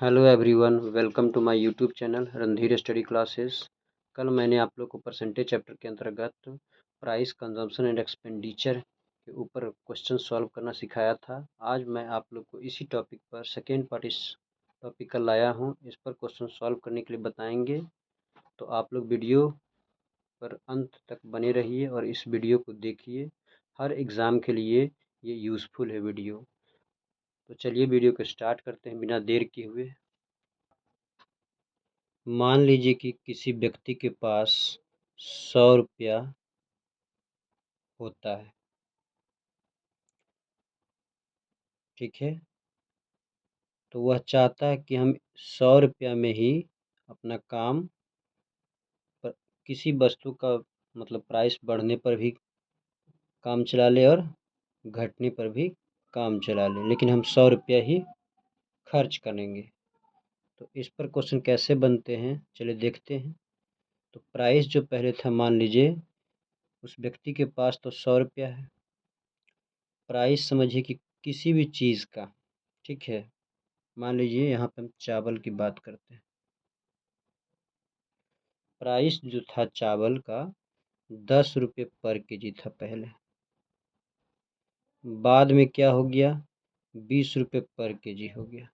Hello everyone, welcome to my YouTube channel Randhir study classes. कल मैंने आप लोग को परसेंटेज चैप्टर के अंतर्गत प्राइस, कंजम्पशन एंड एक्सपेंडिचर के ऊपर क्वेश्चन सॉल्व करना सिखाया था। आज मैं आप लोग को इसी टॉपिक पर सेकेंड पार्ट इस टॉपिक का लाया हूं। इस पर क्वेश्चन सॉल्व करने के लिए बताएंगे, तो आप लोग वीडियो पर अंत तक बने रहिए और इस वीडियो को देखिए। हर एग्ज़ाम के लिए ये यूज़फुल है वीडियो। तो चलिए वीडियो को स्टार्ट करते हैं बिना देर किए हुए। मान लीजिए कि किसी व्यक्ति के पास 100 रुपया होता है, ठीक है। तो वह चाहता है कि हम 100 रुपया में ही अपना काम पर किसी वस्तु का मतलब प्राइस बढ़ने पर भी काम चला ले और घटने पर भी काम चला ले, लेकिन हम 100 रुपया ही खर्च करेंगे। तो इस पर क्वेश्चन कैसे बनते हैं चलिए देखते हैं। तो प्राइस जो पहले था, मान लीजिए उस व्यक्ति के पास तो 100 रुपया है। प्राइस समझिए कि किसी भी चीज़ का, ठीक है। मान लीजिए यहाँ पे हम चावल की बात करते हैं। प्राइस जो था चावल का 10 रुपये पर केजी था पहले। बाद में क्या हो गया, 20 रुपये पर केजी हो गया।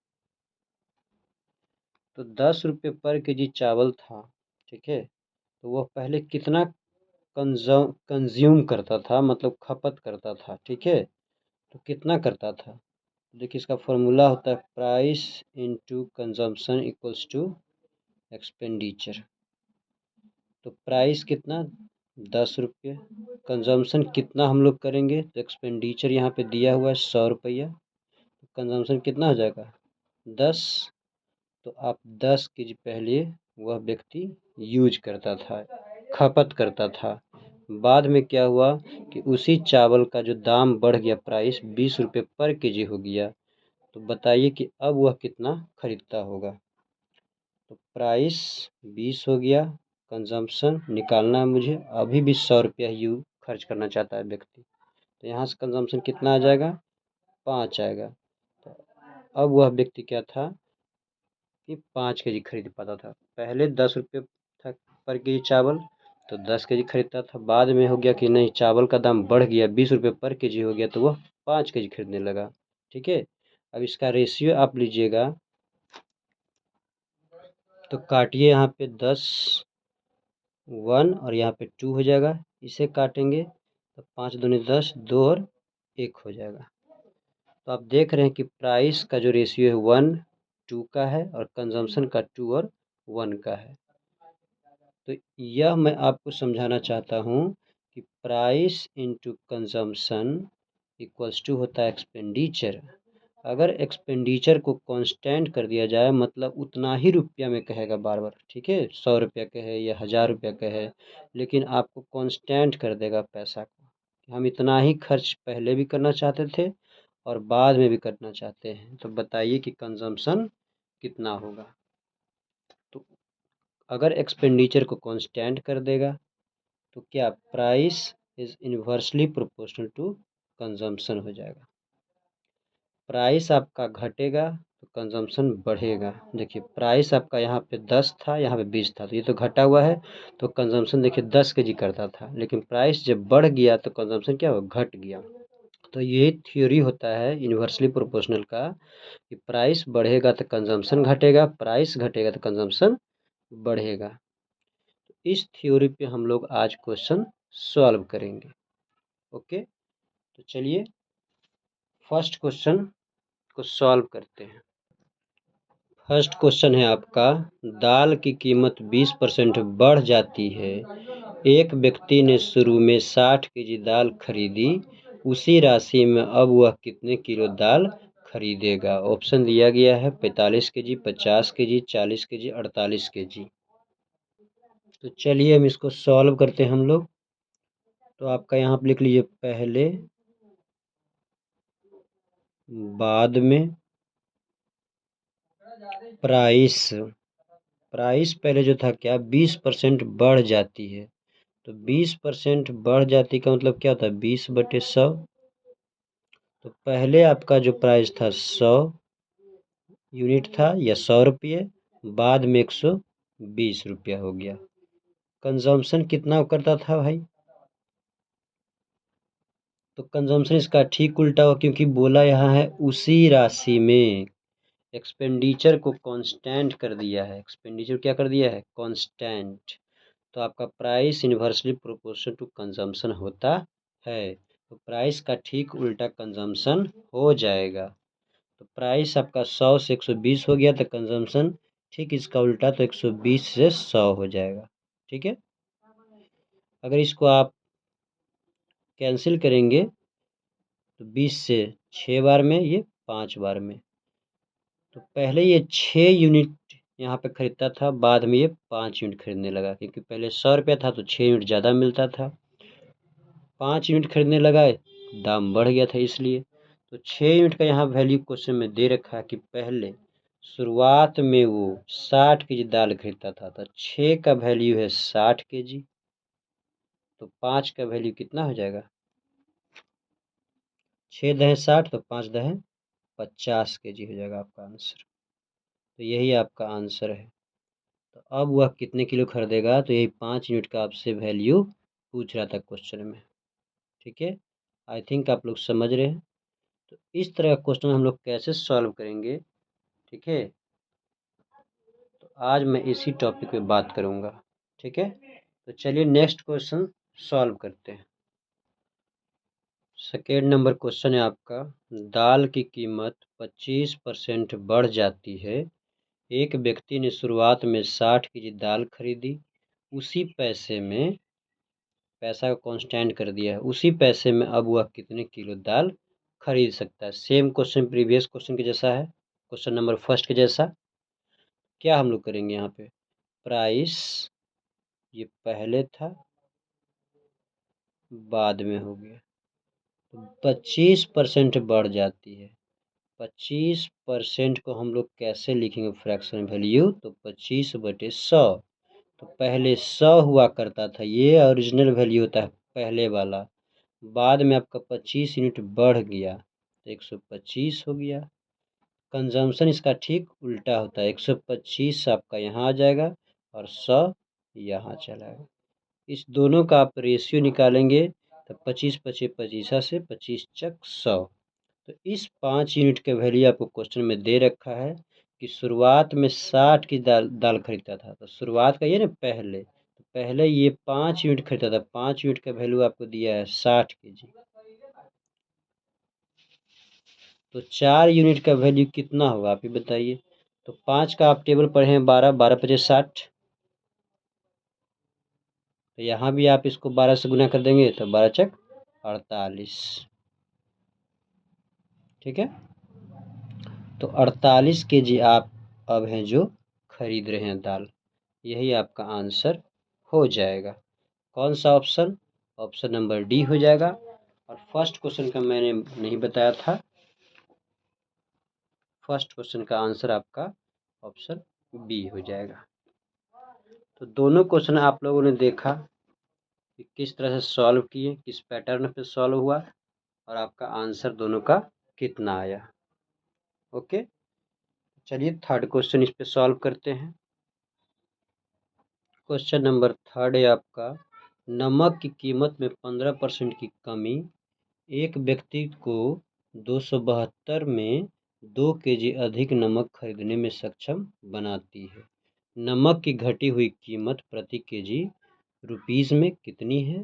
तो 10 रुपये पर केजी चावल था, ठीक है। तो वह पहले कितना कंज्यूम करता था, मतलब खपत करता था, ठीक है। तो कितना करता था, देखिए इसका फॉर्मूला होता है price into consumption equals to expenditure. तो प्राइस कितना, 10 रुपये। कंजम्पशन कितना हम लोग करेंगे, तो एक्सपेंडिचर यहाँ पे दिया हुआ है 100 रुपया। तो कंजम्पशन कितना हो जाएगा, 10। तो आप 10 केजी पहले वह व्यक्ति यूज करता था, खपत करता था। बाद में क्या हुआ कि उसी चावल का जो दाम बढ़ गया, प्राइस 20 रुपये पर केजी हो गया। तो बताइए कि अब वह कितना खरीदता होगा। तो प्राइस 20 हो गया, कंजम्पशन निकालना है मुझे, अभी भी 100 रुपया ही खर्च करना चाहता है व्यक्ति। तो यहाँ से कंजम्पशन कितना आ जाएगा, 5 आएगा। तो अब वह व्यक्ति क्या था कि 5 केजी खरीद पाता था। पहले 10 रुपये था पर केजी चावल, तो 10 केजी खरीदता था। बाद में हो गया कि नहीं, चावल का दाम बढ़ गया, 20 रुपये पर केजी हो गया, तो वह 5 केजी खरीदने लगा, ठीक है। अब इसका रेशियो आप लीजिएगा, तो काटिए यहाँ पे 10 1 और यहाँ पे 2 हो जाएगा। इसे काटेंगे तो 5 दूनी 10, 2 और 1 हो जाएगा। तो आप देख रहे हैं कि प्राइस का जो रेशियो है 1:2 का है और कंजम्पशन का 2 और 1 का है। तो यह मैं आपको समझाना चाहता हूँ कि price into consumption equals to होता है एक्सपेंडिचर। अगर एक्सपेंडिचर को कांस्टेंट कर दिया जाए, मतलब उतना ही रुपया में कहेगा बार बार, ठीक है, 100 रुपया कहे या 1000 रुपया कहे, लेकिन आपको कांस्टेंट कर देगा पैसा को। हम इतना ही खर्च पहले भी करना चाहते थे और बाद में भी करना चाहते हैं। तो बताइए कि कंजम्पशन कितना होगा। तो अगर एक्सपेंडिचर को कांस्टेंट कर देगा तो क्या price is inversely proportional to consumption हो जाएगा। प्राइस आपका घटेगा तो कंजम्पशन बढ़ेगा। देखिए प्राइस आपका यहाँ पे 10 था, यहाँ पे 20 था, तो ये तो घटा हुआ है। तो कंजम्पशन देखिए 10 केजी करता था, लेकिन प्राइस जब बढ़ गया तो कंजम्पशन क्या हुआ, घट गया। तो ये थ्योरी होता है इन्वर्सली प्रोपोर्शनल का, कि प्राइस बढ़ेगा तो कंजम्पशन घटेगा, प्राइस घटेगा तो कंजम्पशन बढ़ेगा। तो इस थ्योरी पे हम लोग आज क्वेश्चन सॉल्व करेंगे। ओके, तो चलिए फर्स्ट क्वेश्चन को सॉल्व करते हैं। फर्स्ट क्वेश्चन है आपका, दाल की कीमत 20% बढ़ जाती है। एक व्यक्ति ने शुरू में 60 केजी दाल खरीदी, उसी राशि में अब वह कितने किलो दाल खरीदेगा। ऑप्शन दिया गया है 45 केजी, 50 केजी, 40 केजी, 48 केजी। तो चलिए हम इसको सॉल्व करते हैं हम लोग। तो आपका यहाँ पर लिख लीजिए पहले, बाद में, प्राइस। प्राइस पहले जो था क्या, 20% बढ़ जाती है। तो 20% बढ़ जाती का मतलब क्या होता है, 20/100। तो पहले आपका जो प्राइस था 100, यूनिट था या 100 रुपये, बाद में 120 रुपया हो गया। कंजम्पशन कितना करता था भाई? तो कंजम्पशन इसका ठीक उल्टा हो, क्योंकि बोला यहाँ है उसी राशि में। एक्सपेंडिचर को कांस्टेंट कर दिया है। एक्सपेंडिचर क्या कर दिया है? कांस्टेंट। तो आपका price inversely proportional to consumption होता है। तो प्राइस का ठीक उल्टा कंजम्पशन हो जाएगा। तो प्राइस आपका 100 से 120 हो गया, तो कंजम्पशन ठीक इसका उल्टा, तो 120 से 100 हो जाएगा। ठीक है। अगर इसको आप कैंसिल करेंगे तो 20 से 6 बार में, ये 5 बार में। तो पहले ये 6 यूनिट यहाँ पे खरीदता था, बाद में ये 5 यूनिट खरीदने लगा, क्योंकि पहले 100 रुपया था तो 6 यूनिट ज़्यादा मिलता था। 5 यूनिट खरीदने लगा, दाम बढ़ गया था इसलिए। तो 6 यूनिट का यहाँ वैल्यू क्वेश्चन में दे रखा है कि पहले शुरुआत में वो 60 के जी दाल खरीदता था, तो 6 का वैल्यू है 60 के जी, तो 5 का वैल्यू कितना हो जाएगा? 6 दहे 60, तो 5 दहे 50 के जी हो जाएगा आपका आंसर। तो यही आपका आंसर है। तो अब वह कितने किलो खरीदेगा? तो यही 5 यूनिट का आपसे वैल्यू पूछ रहा था क्वेश्चन में। ठीक है, आई थिंक आप लोग समझ रहे हैं। तो इस तरह का क्वेश्चन हम लोग कैसे सॉल्व करेंगे, ठीक है, तो आज मैं इसी टॉपिक पे बात करूँगा। ठीक है, तो चलिए नेक्स्ट क्वेश्चन सॉल्व करते हैं। सेकेंड नंबर क्वेश्चन है आपका, दाल की कीमत 25% बढ़ जाती है। एक व्यक्ति ने शुरुआत में 60 के जी दाल खरीदी, उसी पैसे में, पैसा को कांस्टेंट कर दिया है, उसी पैसे में अब वह कितने किलो दाल खरीद सकता है? सेम क्वेश्चन प्रीवियस क्वेश्चन के जैसा है, क्वेश्चन नंबर फर्स्ट के जैसा। क्या हम लोग करेंगे यहाँ पे? प्राइस ये पहले था, बाद में हो गया, तो 25% बढ़ जाती है। 25% को हम लोग कैसे लिखेंगे फ्रैक्शन वैल्यू? तो 25/100। तो पहले 100 हुआ करता था, ये ओरिजिनल वैल्यू होता है पहले वाला। बाद में आपका 25 यूनिट बढ़ गया तो 125 हो गया। कंजम्पशन इसका ठीक उल्टा होता है, 125 आपका यहाँ आ जाएगा और 100 यहाँ चला जाएगा। इस दोनों का आप रेशियो निकालेंगे तो 25 25 पचीसा से 25 चक 100। तो इस 5 यूनिट के वैल्यू आपको क्वेश्चन में दे रखा है कि शुरुआत में 60 की दाल खरीदता था, तो शुरुआत का ये ना पहले, तो पहले ये 5 यूनिट खरीदता था, 5 यूनिट का वैल्यू आपको दिया है 60 के जी। तो 4 यूनिट का वैल्यू कितना होगा आप ही बताइए। तो 5 का आप टेबल पढ़े हैं, 12 12 पचे 60। तो यहाँ भी आप इसको 12 से गुना कर देंगे तो 12 चक 48। ठीक है, तो 48 के जी आप अब हैं जो खरीद रहे हैं दाल, यही आपका आंसर हो जाएगा। कौन सा ऑप्शन? ऑप्शन नंबर डी हो जाएगा। और फर्स्ट क्वेश्चन का मैंने नहीं बताया था, फर्स्ट क्वेश्चन का आंसर आपका ऑप्शन बी हो जाएगा। तो दोनों क्वेश्चन आप लोगों ने देखा कि किस तरह से सॉल्व किए, किस पैटर्न पे सॉल्व हुआ, और आपका आंसर दोनों का कितना आया। ओके, चलिए थर्ड क्वेश्चन इस पे सॉल्व करते हैं। क्वेश्चन नंबर थर्ड है आपका, नमक की कीमत में 15% की कमी एक व्यक्ति को 272 में 2 केजी अधिक नमक खरीदने में सक्षम बनाती है। नमक की घटी हुई कीमत प्रति केजी रुपीज़ में कितनी है?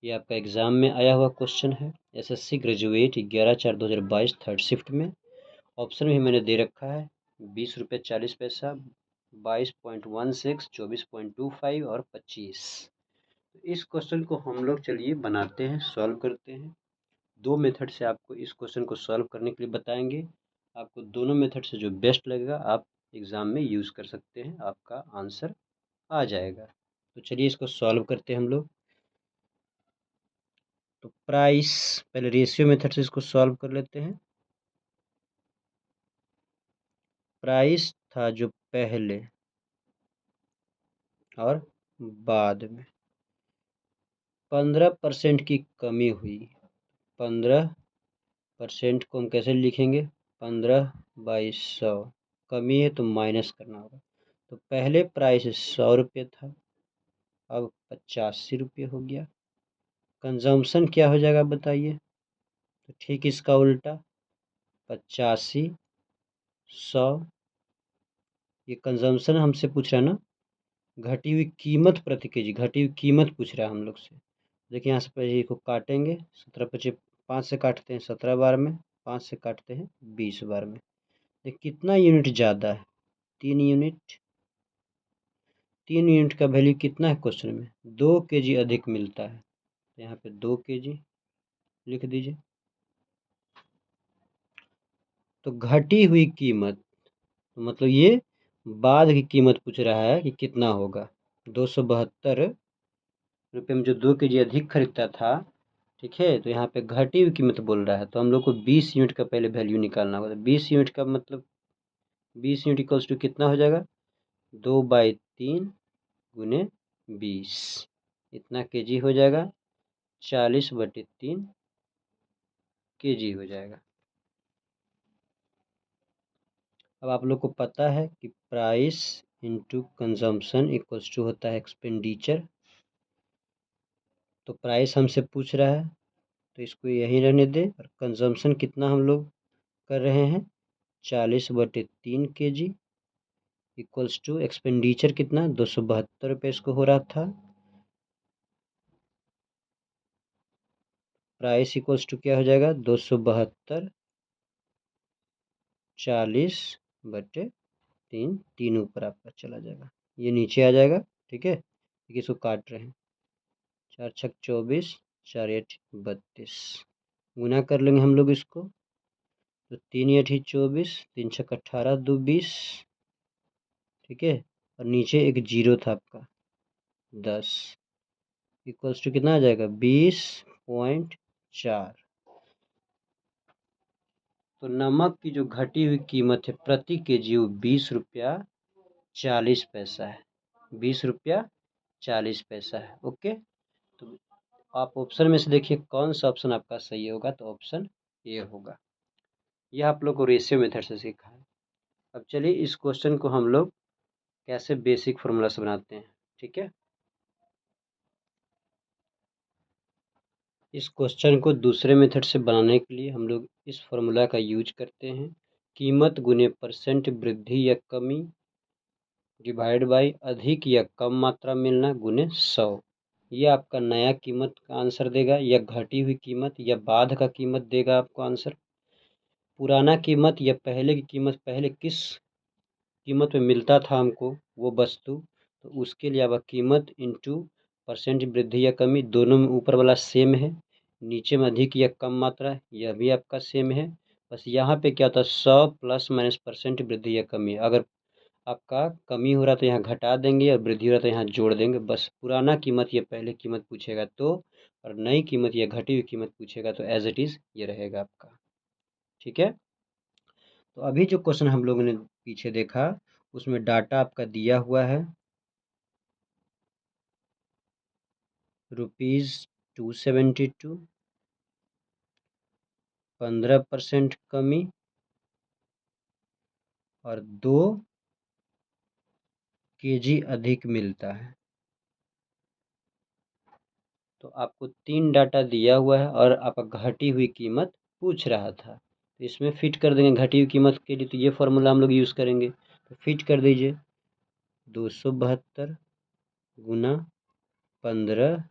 ये आपका एग्जाम में आया हुआ क्वेश्चन है, एसएससी ग्रेजुएट 11/4/2022 थर्ड शिफ्ट में। ऑप्शन भी मैंने दे रखा है, 20 रुपये 40 पैसा, 22.16, 24.25 और 25। तो इस क्वेश्चन को हम लोग चलिए बनाते हैं, सॉल्व करते हैं। दो मेथड से आपको इस क्वेश्चन को सॉल्व करने के लिए बताएंगे। आपको दोनों मेथड से जो बेस्ट लगेगा आप एग्ज़ाम में यूज़ कर सकते हैं, आपका आंसर आ जाएगा। तो चलिए इसको सॉल्व करते हैं हम लोग। तो प्राइस, पहले रेशियो मेथड से इसको सॉल्व कर लेते हैं। प्राइस था जो पहले और बाद में 15% की कमी हुई। 15% को हम कैसे लिखेंगे? 15/100 कमी है तो माइनस करना होगा। तो पहले प्राइस 100 रुपये था, अब 85 रुपये हो गया। कंजम्पशन क्या हो जाएगा बताइए? तो ठीक इसका उल्टा, 85 100, ये कंजम्पशन हमसे पूछ रहा है ना, घटी हुई कीमत प्रति केजी, घटी हुई कीमत पूछ रहा है हम लोग से। देखिए यहाँ से पहले को काटेंगे, 17 25, 5 से काटते हैं 17 बार में, 5 से काटते हैं 20 बार में। देखिए कितना यूनिट ज़्यादा है, 3 यूनिट। 3 यूनिट का वैल्यू कितना है क्वेश्चन में? 2 केजी अधिक मिलता है, तो यहाँ पे 2 केजी लिख दीजिए। तो घटी हुई कीमत, तो मतलब ये बाद की कीमत पूछ रहा है कि कितना होगा। 272 रुपये में जो 2 केजी अधिक खरीदता था, ठीक है, तो यहाँ पे घटी हुई कीमत बोल रहा है, तो हम लोग को 20 यूनिट का पहले वैल्यू निकालना होगा। तो 20 यूनिट का मतलब 20 यूनिट इक्वल्स टू कितना हो जाएगा? 2/3 गुने 20, इतना केजी हो जाएगा, 40/3 केजी हो जाएगा। अब आप लोग को पता है कि price into consumption equals to होता है एक्सपेंडिचर। तो प्राइस हमसे पूछ रहा है तो इसको यहीं रहने दे, और कंजम्पशन कितना हम लोग कर रहे हैं? 40/3 केजी इक्वल्स टू एक्सपेंडिचर कितना? 272 रुपये इसको हो रहा था। प्राइस इक्वल्स टू क्या हो जाएगा? 272 40/3, 3 ऊपर आपका चला जाएगा, ये नीचे आ जाएगा। ठीक है, इसको काट रहे हैं, 4 छक 24, 4 8 32, गुना कर लेंगे हम लोग इसको, तो 3 8 24, 3 छक 18, 2 20, ठीक है, और नीचे एक जीरो था आपका 10, इक्वल्स टू कितना आ जाएगा? 20.4। तो नमक की जो घटी हुई कीमत है प्रति केजी वो 20 रुपया 40 पैसा है, 20 रुपया 40 पैसा है। ओके, तो आप ऑप्शन में से देखिए कौन सा ऑप्शन आपका सही होगा, तो ऑप्शन ए होगा। यह आप लोग को रेशियो मेथड से सीखा है। अब चलिए इस क्वेश्चन को हम लोग कैसे बेसिक फार्मूला से बनाते हैं। ठीक है, इस क्वेश्चन को दूसरे मेथड से बनाने के लिए हम लोग इस फार्मूला का यूज करते हैं, कीमत गुने परसेंट वृद्धि या कमी डिवाइड बाई अधिक या कम मात्रा मिलना गुने 100। ये आपका नया कीमत का आंसर देगा, या घटी हुई कीमत या बाद का कीमत देगा आपको आंसर। पुराना कीमत या पहले की कीमत, पहले किस कीमत में मिलता था हमको वो वस्तु, तो उसके लिए आपका कीमत इंटू परसेंट वृद्धि या कमी, दोनों में ऊपर वाला सेम है, नीचे में अधिक या कम मात्रा यह भी आपका सेम है। बस यहाँ पे क्या होता है, 100 प्लस माइनस परसेंट वृद्धि या कमी, अगर आपका कमी हो रहा तो यहाँ घटा देंगे और वृद्धि हो रहा तो यहाँ जोड़ देंगे। बस पुराना कीमत या पहले कीमत पूछेगा तो, और नई कीमत या घटी हुई कीमत पूछेगा तो एज इट इज़ ये रहेगा आपका। ठीक है, तो अभी जो क्वेश्चन हम लोगों ने पीछे देखा उसमें डाटा आपका दिया हुआ है ₹272, 15% कमी और 2 केजी अधिक मिलता है। तो आपको 3 डाटा दिया हुआ है और आपका घटी हुई कीमत पूछ रहा था, तो इसमें फिट कर देंगे घटी हुई कीमत के लिए, तो ये फार्मूला हम लोग यूज़ करेंगे। तो फिट कर दीजिए, 272 गुना 15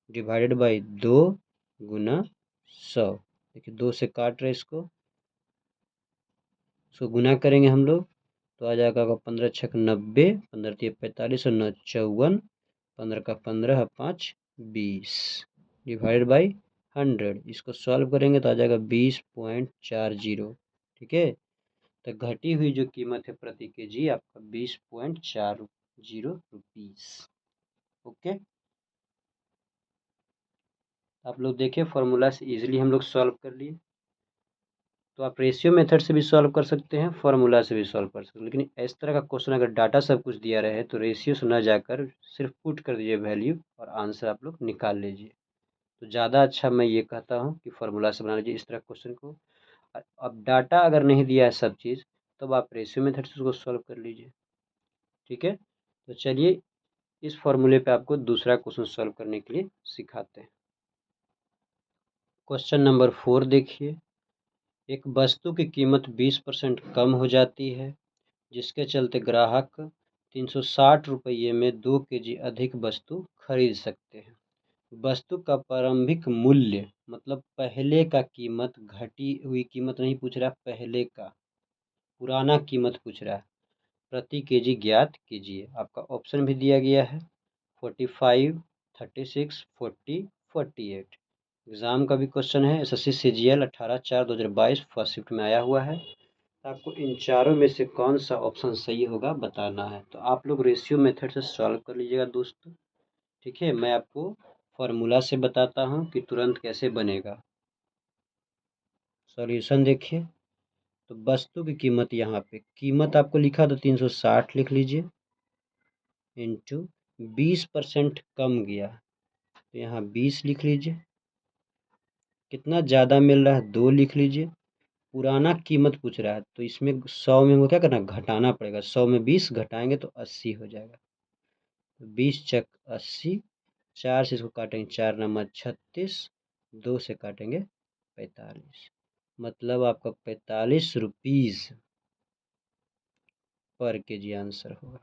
डिवाइडेड बाई 2 गुना 100। देखिए 2 से काट रहे इसको गुना करेंगे हम लोग, तो आ जाएगा आपका 15 छक 90, 15 तिया 45 और 9 54, 15 का 15 5 20 डिवाइडेड बाई 100। इसको सॉल्व करेंगे तो आ जाएगा 20.40। ठीक है, तो घटी हुई जो कीमत है प्रति केजी आपका 20.40 रुपीस। ओके, आप लोग देखिए फॉर्मूला से इजीली हम लोग सॉल्व कर लिए। तो आप रेशियो मेथड से भी सॉल्व कर सकते हैं, फार्मूला से भी सॉल्व कर सकते हैं, लेकिन इस तरह का क्वेश्चन अगर डाटा सब कुछ दिया रहे तो रेशियो से न जाकर सिर्फ पुट कर दीजिए वैल्यू और आंसर आप लोग निकाल लीजिए। तो ज़्यादा अच्छा मैं ये कहता हूँ कि फार्मूला से बना लीजिए इस तरह क्वेश्चन को। अब डाटा अगर नहीं दिया है सब चीज़, तब आप रेशियो मेथड से उसको सॉल्व कर लीजिए। ठीक है, तो चलिए इस फॉर्मूले पे आपको दूसरा क्वेश्चन सॉल्व करने के लिए सिखाते हैं। क्वेश्चन नंबर 4 देखिए, एक वस्तु की कीमत 20% कम हो जाती है, जिसके चलते ग्राहक 360 रुपये में 2 केजी अधिक वस्तु खरीद सकते हैं। वस्तु का प्रारंभिक मूल्य, मतलब पहले का कीमत, घटी हुई कीमत नहीं पूछ रहा, पहले का पुराना कीमत पूछ रहा है, प्रति केजी ज्ञात कीजिए। आपका ऑप्शन भी दिया गया है 45, 36, 40, 48। एग्जाम का भी क्वेश्चन है, एसएससी सीजीएल 18/4/2022 फर्स्ट शिफ्ट में आया हुआ है। आपको इन चारों में से कौन सा ऑप्शन सही होगा बताना है। तो आप लोग रेशियो मेथड से सॉल्व कर लीजिएगा दोस्तों। ठीक है, मैं आपको फॉर्मूला से बताता हूँ कि तुरंत कैसे बनेगा। सॉल्यूशन देखिए, तो वस्तु की कीमत, यहाँ पे कीमत आपको लिखा तो 360 लिख लीजिए, इंटू 20% कम गया तो यहाँ 20 लिख लीजिए, कितना ज़्यादा मिल रहा है 2 लिख लीजिए, पुराना कीमत पूछ रहा है तो इसमें 100 में हमको क्या करना, घटाना पड़ेगा, 100 में 20 घटाएंगे तो 80 हो जाएगा। तो 20 चक 80, 4 से इसको काटेंगे 4 नंबर 36, 2 से काटेंगे 45, मतलब आपका 45 रुपीज़ पर केजी आंसर होगा।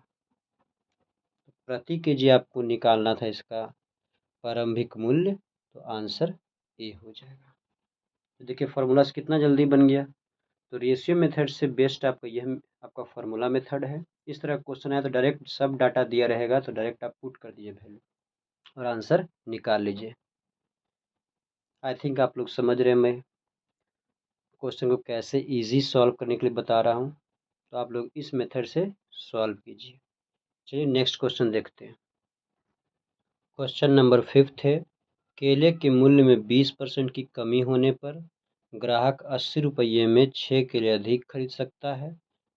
प्रति केजी आपको निकालना था इसका प्रारंभिक मूल्य, तो आंसर ए हो जाएगा। तो देखिए फार्मूला से कितना जल्दी बन गया। तो रेशियो मेथड से बेस्ट आपका यह आपका फार्मूला मेथड है। इस तरह क्वेश्चन आया तो डायरेक्ट सब डाटा दिया रहेगा तो डायरेक्ट आप पुट कर दीजिए वैल्यू और आंसर निकाल लीजिए। आई थिंक आप लोग समझ रहे हैं मैं क्वेश्चन को कैसे इजी सॉल्व करने के लिए बता रहा हूँ। तो आप लोग इस मेथड से सॉल्व कीजिए। चलिए नेक्स्ट क्वेश्चन देखते हैं। क्वेश्चन नंबर 5 है, केले के मूल्य में 20% की कमी होने पर ग्राहक 80 रुपये में 6 केले अधिक खरीद सकता है।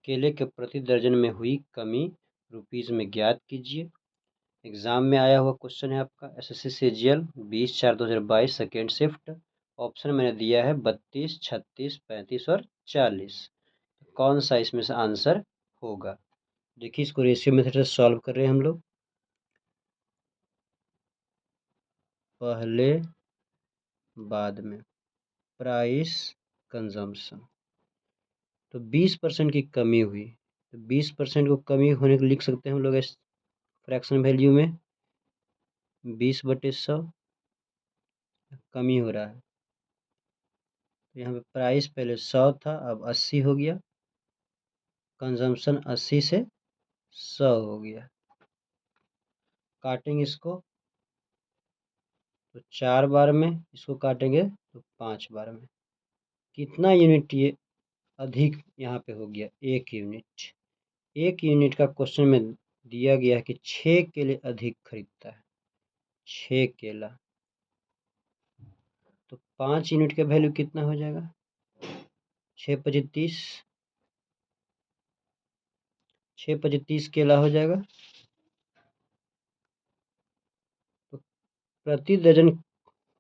केले के प्रति दर्जन में हुई कमी रुपीज़ में ज्ञात कीजिए। एग्जाम में आया हुआ क्वेश्चन है आपका, SSC CGL 20/4/2022 second shift. Option मैंने दिया है 32, 36, 35 और 40। कौन सा इसमें से आंसर होगा। देखिए इसको रेशियो मेथड से सॉल्व कर रहे हैं हम लोग। पहले बाद में प्राइस कंजम्पशन, तो 20% की कमी हुई, तो 20% को कमी होने को लिख सकते हैं हम लोग इस फ्रैक्शन वैल्यू में 20/100 कमी हो रहा है। तो यहाँ पे प्राइस पहले 100 था, अब 80 हो गया, कंजम्पशन 80 से 100 हो गया। काटेंगे इसको तो 4 बार में, इसको काटेंगे तो 5 बार में। कितना यूनिट ये अधिक यहाँ पे हो गया, 1 यूनिट। 1 यूनिट का क्वेश्चन में दिया गया है कि 6 केले अधिक खरीदता है, 6 केला, तो 5 यूनिट का वैल्यू कितना हो जाएगा, 6×5 = 30, 6×5 केला हो जाएगा। तो प्रति दर्जन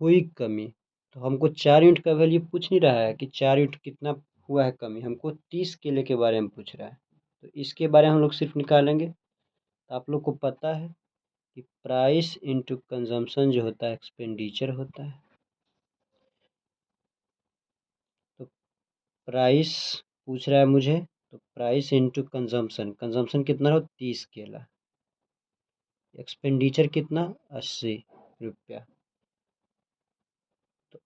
हुई कमी, तो हमको 4 यूनिट का वैल्यू पूछ नहीं रहा है कि 4 यूनिट कितना हुआ है कमी, हमको 30 केले के बारे में पूछ रहा है। तो इसके बारे में हम लोग सिर्फ निकालेंगे। तो आप लोग को पता है कि प्राइस इंटू कंजम्पशन जो होता है एक्सपेंडिचर होता है। तो प्राइस पूछ रहा है मुझे, तो प्राइस इंटू कंजम्पशन, कंजम्पशन कितना हो 30 केला, एक्सपेंडिचर कितना 80 रुपया, तो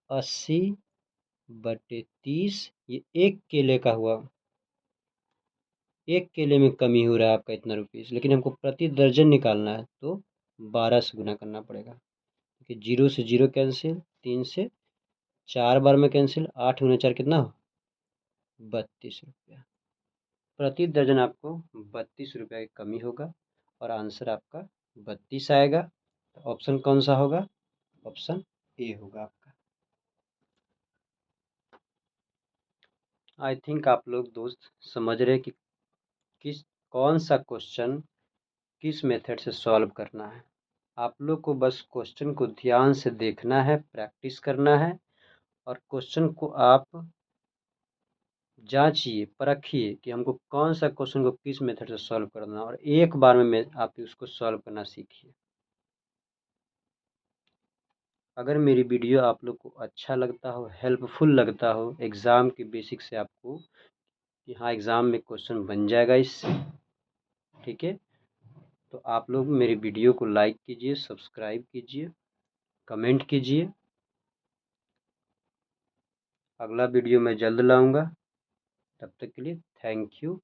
80/30, ये 1 केले का हुआ, 1 केले में कमी हो रहा है आपका इतना रुपीज़, लेकिन हमको प्रति दर्जन निकालना है तो 12 से गुना करना पड़ेगा, क्योंकि 0 से 0 कैंसिल, 3 से 4 बार में कैंसिल, 8×4 कितना हो 32 रुपया। प्रति दर्जन आपको 32 रुपया की कमी होगा और आंसर आपका 32 आएगा। तो ऑप्शन कौन सा होगा, ऑप्शन ए होगा आपका। आई थिंक आप लोग दोस्त समझ रहे कि कौन सा क्वेश्चन किस मेथड से सॉल्व करना है। आप लोग को बस क्वेश्चन को ध्यान से देखना है, प्रैक्टिस करना है और क्वेश्चन को आप जांचिए, परखिए कि हमको कौन सा क्वेश्चन को किस मेथड से सॉल्व करना है और एक बार में आप उसको सॉल्व करना सीखिए। अगर मेरी वीडियो आप लोग को अच्छा लगता हो, हेल्पफुल लगता हो एग्ज़ाम के बेसिक से आपको कि हाँ एग्ज़ाम में क्वेश्चन बन जाएगा इससे, ठीक है, तो आप लोग मेरी वीडियो को लाइक कीजिए, सब्सक्राइब कीजिए, कमेंट कीजिए। अगला वीडियो मैं जल्द लाऊंगा, तब तक के लिए थैंक यू।